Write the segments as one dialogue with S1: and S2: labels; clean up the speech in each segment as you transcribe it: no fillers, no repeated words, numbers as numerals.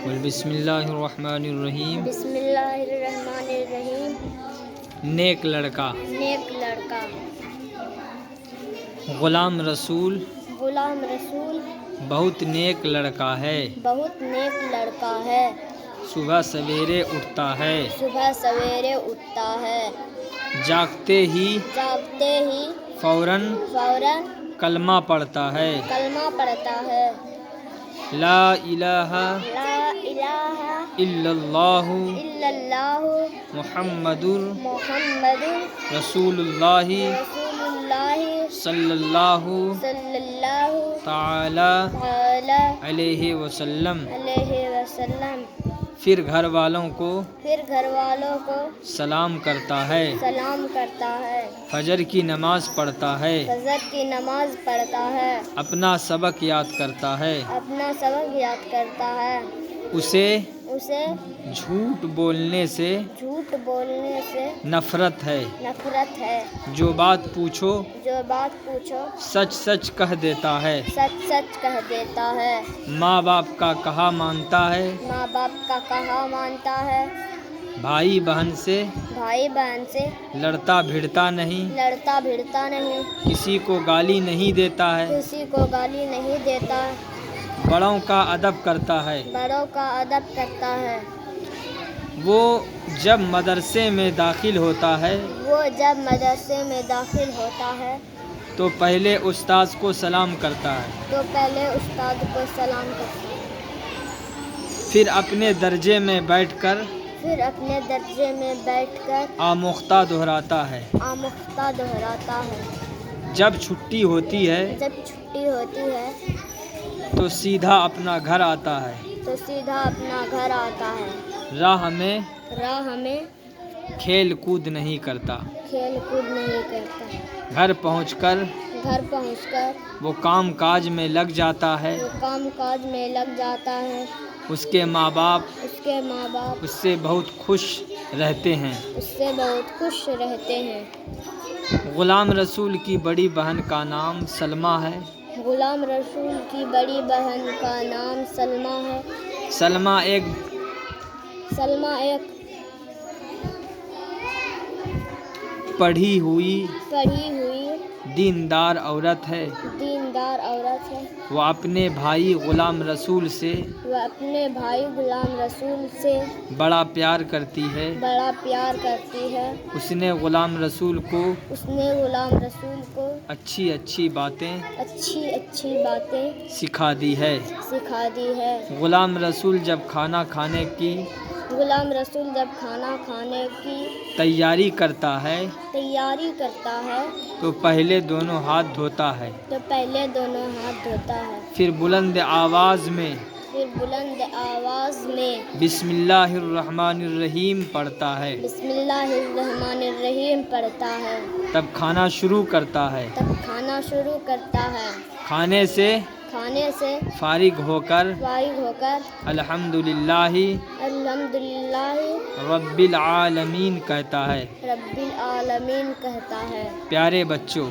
S1: بسم اللہ الرحمن الرحیم۔
S2: بسم اللہ الرحمن الرحیم۔
S1: نیک لڑکا،
S2: نیک لڑکا،
S1: غلام رسول
S2: غلام رسول
S1: بہت نیک لڑکا ہے،
S2: بہت نیک لڑکا ہے،
S1: صبح سویرے اٹھتا ہے،
S2: صبح سویرے اٹھتا ہے،
S1: جاگتے ہی فوراً
S2: فوراً
S1: کلمہ پڑھتا ہے،
S2: کلمہ پڑھتا ہے،
S1: لا الہ
S2: لا الہ
S1: الا اللہ
S2: الا اللہ
S1: محمد
S2: محمد
S1: رسول اللہ
S2: رسول اللہ
S1: صلی اللہ
S2: صلی اللہ
S1: تعالی
S2: تعالی
S1: علیہ وسلم۔
S2: علیہ وسلم۔
S1: پھر گھر والوں کو سلام کرتا ہے،
S2: سلام کرتا ہے،
S1: فجر کی نماز پڑھتا ہے،
S2: فجر کی نماز پڑھتا ہے،
S1: اپنا سبق یاد کرتا ہے،
S2: اپنا سبق یاد کرتا ہے،
S1: اسے
S2: اسے
S1: جھوٹ بولنے سے نفرت ہے، جو بات پوچھو سچ سچ کہہ دیتا ہے،
S2: سچ کہہ دیتا ہے،
S1: ماں باپ کا کہا مانتا ہے،
S2: ماں باپ کا کہا مانتا ہے،
S1: بھائی بہن سے لڑتا بھڑتا نہیں، کسی کو گالی نہیں دیتا ہے، بڑوں کا ادب کرتا ہے۔ وہ جب مدرسے میں داخل ہوتا ہے تو پہلے استاذ کو سلام کرتا ہے، پھر اپنے درجے میں بیٹھ کر آموختہ دہراتا ہے، جب چھٹی ہوتی ہے تو سیدھا اپنا گھر آتا ہے، راہ میں کھیل کود نہیں کرتا، گھر پہنچ کر وہ کام کاج میں لگ جاتا ہے، اس کے ماں باپ اس سے بہت خوش رہتے ہیں۔ غلام رسول کی بڑی بہن کا نام سلمیٰ ہے،
S2: غلام رسول کی بڑی بہن کا نام سلمیٰ ہے،
S1: سلمیٰ ایک پڑھی ہوئی دیندار عورت ہے، وہ اپنے بھائی غلام رسول سے بڑا پیار کرتی ہے، اس نے غلام رسول کو اچھی اچھی باتیں سکھا دی ہے۔ غلام رسول جب کھانا کھانے کی تیاری کرتا ہے تو پہلے دونوں ہاتھ دھوتا ہے، پھر بلند آواز میں بسم اللہ الرحمن الرحیم پڑھتا ہے، تب کھانا شروع کرتا ہے، کھانے سے فارغ ہو کر الحمدللہ رب العالمین کہتا ہے۔ پیارے بچوں،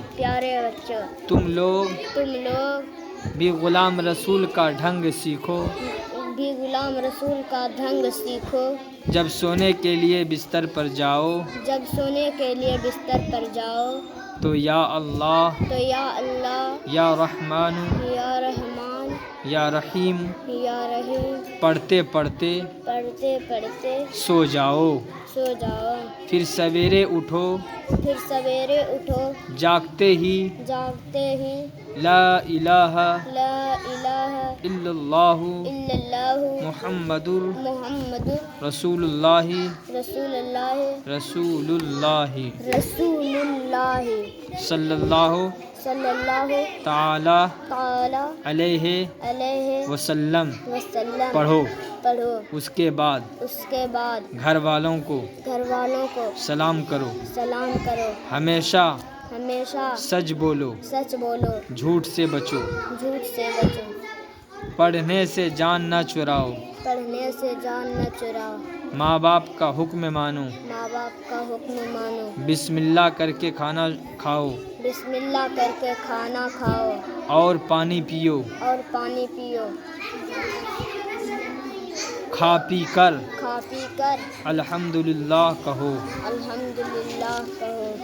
S1: تم لوگ بھی غلام رسول کا ڈھنگ سیکھو، جب سونے کے لیے بستر پر جاؤ تو یا اللہ یا رحمان یا رحیم پڑھتے پڑھتے سو جاؤ، پھر سویرے اٹھو، جاگتے ہی لا الہ الا اللہ محمد رسول اللہ صلی اللہ تعالی علیہ وسلم پڑھو۔ اس کے بعد گھر والوں کو سلام کرو، ہمیشہ سچ بولو، جھوٹ سے بچو، پڑھنے سے جان نہ چراؤ، ماں باپ کا حکم مانو، بسم اللہ کر کے کھانا کھاؤ اور پانی پیو، کھا پی کر
S2: الحمدللہ
S1: کہو۔
S2: کہو۔